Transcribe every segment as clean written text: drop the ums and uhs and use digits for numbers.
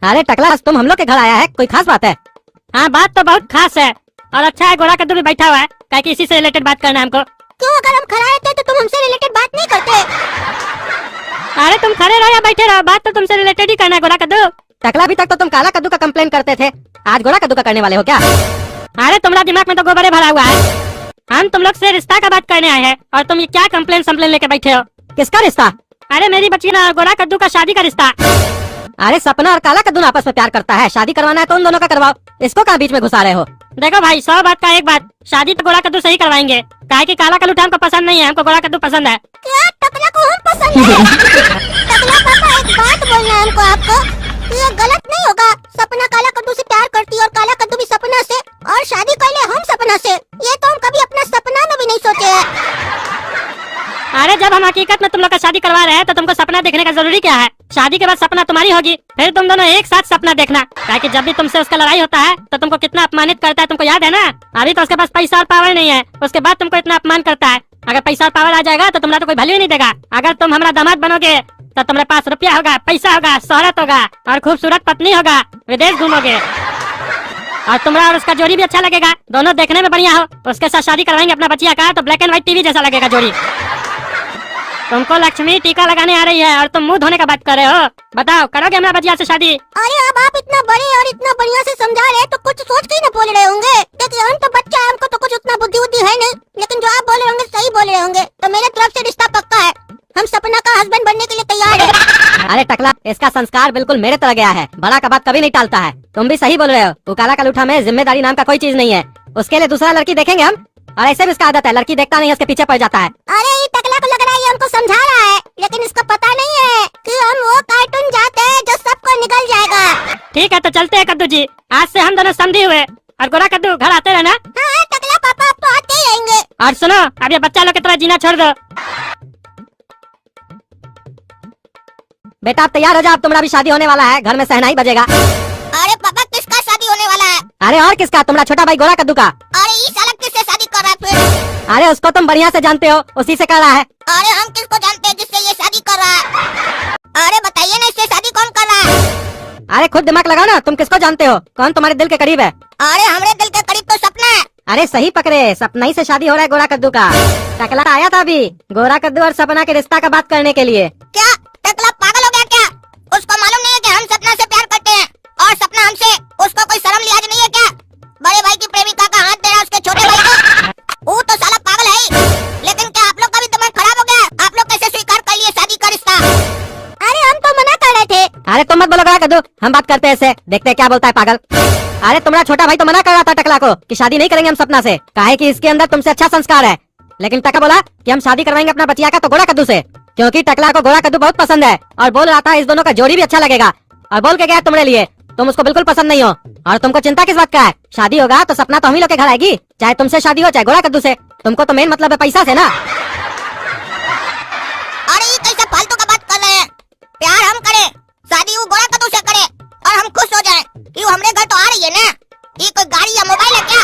अरे टकला, आज तुम हम लोग के घर आया है, कोई खास बात है? हाँ, बात तो बहुत खास है और अच्छा है गोरा कद्दू भी बैठा हुआ है, क्या कि इसी से रिलेटेड बात करना है हमको। क्यों, अगर हम खड़े रहते तो तुम हमसे रिलेटेड बात नहीं करते? अरे तुम खड़े रहो या बैठे रहो, बात तो तुमसे रिलेटेड ही करना है गोरा कद्दू। टकला, अभी तक तो तुम काला कद्दू का कंप्लेन करते थे, आज गोरा कद्दू का करने वाले हो क्या? अरे तुम्हारा दिमाग में तो गोबरे भरा हुआ है। हम तुम लोग से रिश्ता का बात करने आए हैं और तुम ये क्या कंप्लेन संप्लेन लेके बैठे हो? किसका रिश्ता? अरे मेरी बच्ची ना गोरा कद्दू का शादी का रिश्ता। अरे सपना और काला कद्दू आपस में प्यार करता है, शादी करवाना है तो उन दोनों का करवाओ, इसको कहाँ बीच में घुसा रहे हो? देखो भाई, 100 बात का एक बात, शादी तो गोरा कद्दू से ही करवाएंगे, काहे कि काला कद्दू हमको पसंद नहीं है, हमको गोरा कद्दू पसंद है। क्या टकला को हम पसंद है? टकला पापा, एक बात बोलना है हमको आपको, ये गलत नहीं होगा। सपना काला कद्दू से प्यार करती है और काला कद्दू भी सपना से, और शादी कर ले हम सपना से, ये तो हम कभी अपना सपना में भी नहीं सोचे हैं। अरे जब हम हकीकत में तुम लोग का शादी करवा रहे हैं तो तुमको सपना देखने का जरूरी क्या है? शादी के बाद सपना तुम्हारी होगी, फिर तुम दोनों एक साथ सपना देखना, ताकि जब भी तुमसे उसका लड़ाई होता है तो तुमको कितना अपमानित करता है, तुमको याद है ना? अभी तो उसके पास पैसा और पावर नहीं है, उसके बाद तुमको इतना अपमान करता है। अगर पैसा और पावर आ जाएगा तो तुम्हारा तो कोई वैल्यू ही नहीं देगा। अगर तुम हमारा दामाद बनोगे तो तुम्हारे पास रुपया होगा, पैसा होगा, शोहरत होगा और खूबसूरत पत्नी होगा, विदेश घूमोगे और तुम्हारा और उसका जोड़ी भी अच्छा लगेगा, दोनों देखने में बढ़िया हो। उसके साथ शादी करवाएंगे अपना बचिया का तो ब्लैक एंड व्हाइट टीवी जैसा लगेगा जोड़ी। तुमको लक्ष्मी टीका लगाने आ रही है और तुम मुंह धोने का बात कर रहे हो, बताओ करोगे हमारा बचिया से शादी? अरे अब आप इतना बड़े और इतना बढ़िया से समझा रहे हैं तो कुछ सोच के ही ना बोल रहे होंगे, क्योंकि हम तो बच्चा है, हमको तो कुछ उतना बुद्धि है नहीं, लेकिन जो आप बोल रहे होंगे सही बोल रहे होंगे। तो मेरे तरफ से रिश्ता पक्का है, हम सपना का हस्बैंड बनने के लिए तैयार है। अरे टकला, इसका संस्कार बिल्कुल मेरे तरह गया है, बड़ा का बात कभी नहीं टालता है। तुम भी सही बोल रहे हो, वो काला कलूठा में जिम्मेदारी नाम का कोई चीज नहीं है, उसके लिए दूसरा लड़की देखेंगे हम, और ऐसे भी इसका आदत है, लड़की देखता नहीं है उसके पीछे पड़ जाता है। अरे ये टकला को लग रहा है ये हमको समझा रहा है, लेकिन इसको पता नहीं है कि हम वो कार्टून जाते हैं जो सबको निकल जाएगा। ठीक है तो चलते हैं कद्दू जी, आज से हम दोनों समझे हुए, और गोरा कद्दू घर आते रहना। हाँ टकला पापा, अब तो आते ही रहेंगे। और सुनो, अब ये बच्चा लोग की तरह जीना छोड़ दो। बेटा आप तैयार हो जाओ, अब तुम्हारा भी शादी होने वाला है, घर में सहनाई बजेगा। अरे पापा, किसका शादी होने वाला है? अरे और किसका, तुम्हारा छोटा भाई गोरा कद्दू का। अरे ये साला किससे शादी कर रहा है फिर? अरे उसको तुम बढ़िया से जानते हो, उसी से कर रहा है। अरे हम किसको जानते हैं जिससे ये शादी कर रहा है? अरे बताइए ना, इससे शादी कौन कर रहा है? अरे खुद दिमाग लगाओ ना, तुम किसको जानते हो, कौन तुम्हारे दिल के करीब है? अरे हमारे दिल के करीब तो सपना है। अरे सही पकड़े, सपना ही से शादी हो रहा है गोरा कद्दू का। टकला आया था अभी गोरा कद्दू और सपना के रिश्ता का बात करने के लिए। क्या टकला पागल हो गया क्या? उसको मालूम नहीं है कि हम सपना से प्यार करते हैं और सपना हमसे? उसको कोई शर्म लिहाज नहीं है क्या? बड़े भाई की प्रेमिका का हाथ दे रहा है उसके छोटे भाई को। वो तो साला पागल है ही। लेकिन क्या आप लोग का भी दिमाग खराब हो गया? आप लोग कैसे स्वीकार कर लिए शादी का रिश्ता? अरे हम तो मना कर रहे थे। अरे तुम मत बोलो गोरा कद्दू, हम बात करते हैं इससे, देखते हैं क्या बोलता है पागल। अरे तुम्हारा छोटा भाई तो मना कर रहा था टकला को कि शादी नहीं करेंगे हम सपना से, काहे कि इसके अंदर तुमसे अच्छा संस्कार है। लेकिन टका बोला कि हम शादी करवाएंगे अपना बचिया का तो गोरा कद्दू से, क्योंकि टकला को गोरा कद्दू बहुत पसंद है और बोल रहा था इस दोनों का जोड़ी भी अच्छा लगेगा, और बोल के गया तुम्हारे लिए तुम उसको बिल्कुल पसंद नहीं हो। और तुमको चिंता किस बात का है? शादी होगा तो सपना तो हम ही लोग के घर आएगी, चाहे तुमसे शादी हो चाहे गोरा कद्दू से। तुमको तो मेन मतलब है पैसा से ना। अरे ये कैसे फालतू का बात कर रहे हैं? प्यार हम करें, शादी वो गोरा कद्दू से करे और हम खुश हो जाएं कि वो हमारे घर तो आ रही है ना। ये कोई गाड़ी या मोबाइल है क्या?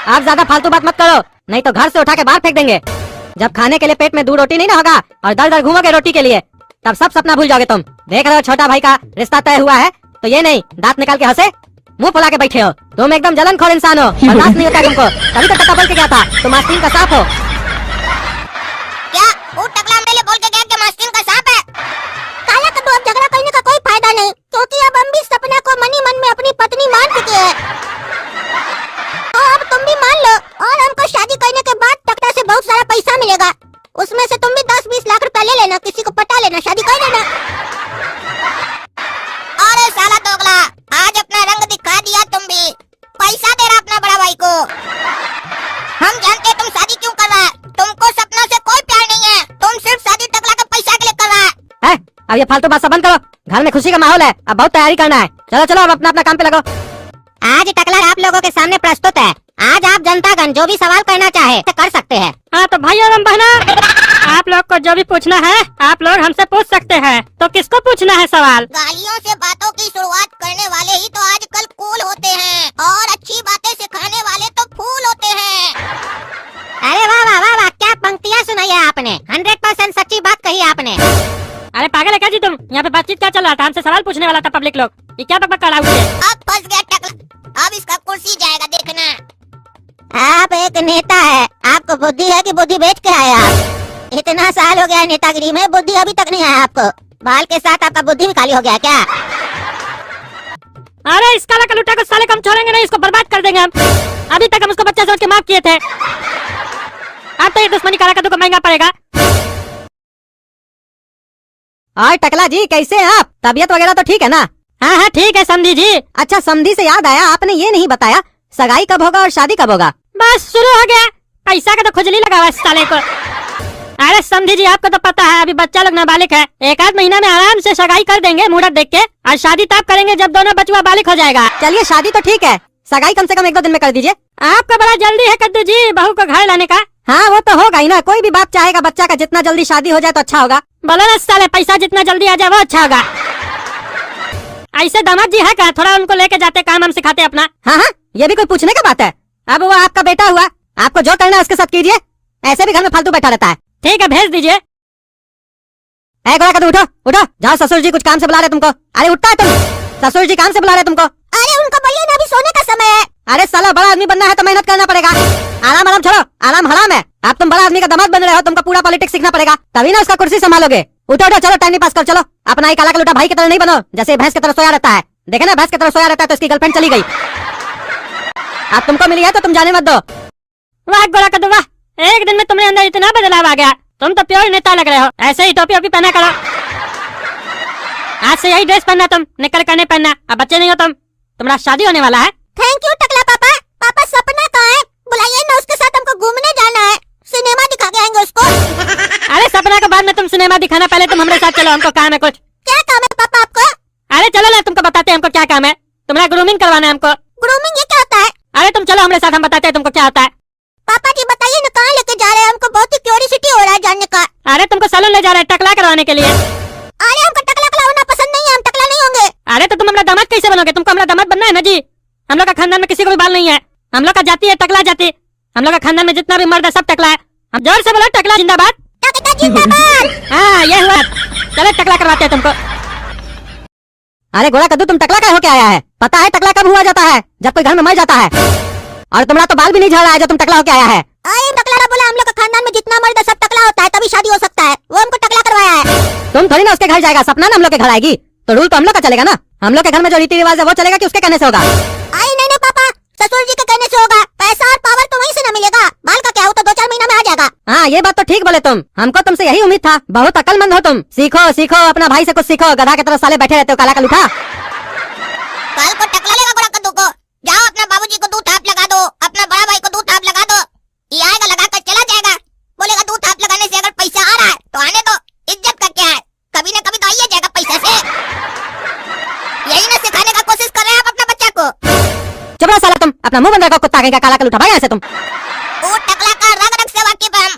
आप ज्यादा फालतू बात मत करो, नहीं तो घर से उठा के बाहर फेंक देंगे। जब खाने के लिए पेट में 2 रोटी नहीं ना होगा और दर दर घूमोगे रोटी के लिए, तब सब सपना भूल जाओगे तुम। देख रहे हो छोटा भाई का रिश्ता तय हुआ है, तो ये नहीं दांत निकाल के हंसे, मुंह फुला के बैठे हो। तुम एकदम जलनखोर इंसान हो, बर्दाश्त नहीं होता तुमको, तभी तो टक्का बोल के गया था तुम आस्तीन का सांप हो। क्या वो टकला हमने लिए बोल के गया कि मास्टिन का सांप है? काला कद्दू, अब झगड़ा करने का कोई फायदा नहीं, क्योंकि अब हम भी सपना को मन में अपनी पत्नी मान चुके हैं। अब तुम भी मान लो, और हमको शादी करने के बाद टकला से बहुत सारा पैसा मिलेगा, उसमें से तुम भी 10-20 लाख रुपया ले लेना, किसी को पटा लेना, शादी कर लेना। अरे साला दोगला, आज अपना रंग दिखा दिया तुम भी, पैसा दे रहा अपना बड़ा भाई को। हम जानते हैं तुम शादी क्यों कर रहा है, तुमको सपना से कोई प्यार नहीं है, तुम सिर्फ शादी टकला के पैसा के लिए कर रहा है। अब ये फालतू बात सब बंद करो, घर में खुशी का माहौल है, अब बहुत तैयारी करना है। चलो चलो अब अपना अपना काम पे लगो। आज टकला आप लोगों के सामने प्रस्तुत है, आज आप जनतागण जो भी सवाल करना चाहे तो कर सकते हैं। हाँ तो भाई और बहना, आप लोग को जो भी पूछना है आप लोग हमसे पूछ सकते हैं, तो किसको पूछना है सवाल? गालियों से बातों की शुरुआत करने वाले ही तो आजकल कूल होते हैं, और अच्छी बातें सिखाने वाले तो फूल होते हैं। अरे वाह वाह वाह वाह, क्या पंक्तियाँ सुनाई है आपने, 100% सच्ची बात कही आपने। अरे पागल है क्या जी तुम? यहाँ पे बातचीत क्या चल बोल रहा था, हमसे सवाल पूछने वाला था पब्लिक लोग। ये क्या बकबक कर रहा है? अब फंस गया टकला, अब इसका कुर्सी जाएगा देखना। आप एक नेता है, आपको बुद्धि है कि बुद्धि बेच के आए आप? इतना साल हो गया है नेतागिरी में, बुद्धि अभी तक नहीं आया आपको। बाल के साथ आपका बुद्धि भी खाली हो गया क्या? अरे इस काला कलूटा को साले को हम छोड़ेंगे नहीं, इसको बर्बाद कर देंगे हम। अभी तक हम उसको बच्चा समझ के माफ किए थे, अब तो ये दुश्मनी काला कद्दू को महंगा पड़ेगा। और टकला जी कैसे हैं आप? तबीयत वगैरह तो ठीक है ना? हाँ हाँ ठीक है समझी जी। अच्छा, समधी से याद आया, आपने ये नहीं बताया सगाई कब होगा और शादी कब होगा? बस शुरू हो गया, पैसा का तो खुजली लगा हुआ है इस साले को। अरे समझी जी आपको तो पता है अभी बच्चा लोग नाबालिग है, एक आध महीना में आराम से सगाई कर देंगे मुहूर्त देख के, और शादी तब करेंगे जब दोनों बचुआ बालिग हो जाएगा। चलिए शादी तो ठीक है, सगाई कम से कम 1-2 दिन में कर दीजिए। आपको बड़ा जल्दी है कद्दू जी बहू को घर लाने का। हाँ वो तो होगा ही ना, कोई भी बाप चाहेगा बच्चा का जितना जल्दी शादी हो जाए तो अच्छा होगा। बोलो ना साले, पैसा जितना जल्दी आ जाए वो अच्छा होगा। ऐसे दामाद जी है क्या, थोड़ा उनको लेके जाते, काम हम सिखाते अपना। हाँ हाँ, ये भी कोई पूछने का बात है? अब वो आपका बेटा हुआ, आपको जो करना है उसके साथ कीजिए, ऐसे भी घर में फालतू बैठा रहता है। ठीक है भेज दीजिए। ऐ गोरा कद्दू, उठो उठो, जाओ, ससुर जी कुछ काम से बुला रहे तुमको। अरे उठता है तुम? ससुर जी काम से बुला रहे तुमको। अरे उनको बोलिए ना, अभी सोने का समय है। अरे साला, बड़ा आदमी बनना है तो मेहनत करना पड़ेगा। आराम आराम छोड़ो, आराम हराम है। अब तुम बड़ा आदमी का दामाद बन रहे हो, तुमको पूरा पॉलिटिक्स सीखना पड़ेगा, तभी ना उसका कुर्सी संभालोगे। उठो उठो, चलो टाइम नहीं पास कर, चलो। अपना ही काला कलूटा भाई की तरह नहीं बनो, जैसे भैंस की तरह सोया रहता है। देखे ना, भैंस की तरह सोया रहता है तो इसकी गर्लफ्रेंड चली गई। अब तुमको मिली है तो तुम जाने मत दो। वाह गोरा कद्दू वाह, एक दिन में तुम्हारे अंदर इतना बदलाव आ गया, तुम तो प्योर नेता लग रहे हो। ऐसे ही टोपी ओपी पहना करो, आज से यही ड्रेस पहनना, तुम निकल करने पहनना। अब बच्चे नहीं हो तुम, तुम्हारा शादी होने वाला है। थैंक यू टकला पापा। पापा सपना कहाँ है? बुलाइए ना, उसके साथ हमको घूमने जाना है, सिनेमा दिखा के आएंगे उसको। अरे सपना के बाद में तुम सिनेमा दिखाना, पहले तुम हमारे साथ चलो, हमको काम है कुछ। क्या काम है पापा आपको? अरे चलो ना, तुमको बताते हैं हमको क्या काम है। तुम्हारा ग्रूमिंग करवाना है हमको। ग्रूमिंग ये क्या होता है? अरे तुम चलो हमारे साथ, हम बताते हैं तुमको क्या होता है। पापा जी बताइए ना, कहाँ लेके जा रहे हैं? हमको बहुत ही क्यूरियोसिटी हो रहा है जानने का। अरे तुमको सैलून ले जा रहे हैं टकला करवाने के लिए। अरे हमको टकला कला होना पसंद नहीं है, हम टकला नहीं होंगे। अरे तो तुम हमारा दामाद कैसे बनोगे? तुमको हमारा दामाद बनना है ना जी। हम लोग का खानदान में किसी को भी बाल नहीं है, हम लोग का जाति है टकला जाति। हम लोग का खानदान में जितना भी मर्द है सब टकला है। हम जोर से बोलो टकला जिंदाबाद। टकला जिंदाबाद। हाँ ये हुआ, चलो टकला करवाते हैं तुमको। अरे गोरा कद्दू, तुम टकला का होके आया है? पता है टकला कब हुआ जाता है? जब कोई घर में मर जाता है। और तुम्हारा तो बाल भी नहीं झड़ रहा है जो तुम टकला होके आया है। अरे टकला ना बोला, हम लोग का खानदान में जितना मर्द है सब टकला होता है, तभी शादी हो सकता है। वो हमको टकला करवाया है। तुम थोड़ी ना उसके घर जाएगा, सपना ना हम लोग के घर आएगी, तो रूल तो हम लोग का चलेगा ना। हम लोग के घर में जो रीति रिवाज है वो चलेगा कि उसके कहने से होगा? आई नहीं नहीं पापा, ससुर जी के कहने से होगा। पैसा और पावर तो वहीं से न मिलेगा, बाल का क्या हो तो 2-4 महीना में आ जाएगा। हाँ ये बात तो ठीक बोले तुम, हमको तुमसे यही उम्मीद था। बहुत अक्लमंद हो तुम, सीखो सीखो, अपना भाई से कुछ सीखो। गधा की तरह साले बैठे रहते हो काला कलूठा। कल को टकला लेगा गोरा कद्दू को, जाओ अपने बाबूजी को 2 थाप लगा दो, अपने बड़ा भाई को 2 थाप लगा दो। ये आएगा लगा कर चला जाएगा, बोलेगा 2 थाप लगाने से अगर पैसा आ रहा है तो आने दो, इज्जत का क्या है, कभी न कभी तो आइए जाएगा पैसा से। यही ना सिखाने का कोशिश कर रहे हैं आप अपने बच्चा को। चुप रहो साला तुम, अपना मुंह बंद रखो कुत्ता कहीं का काला कलूठा, भाई यहाँ से तुम। वो टकला का रग रग से वाकिफ है हम।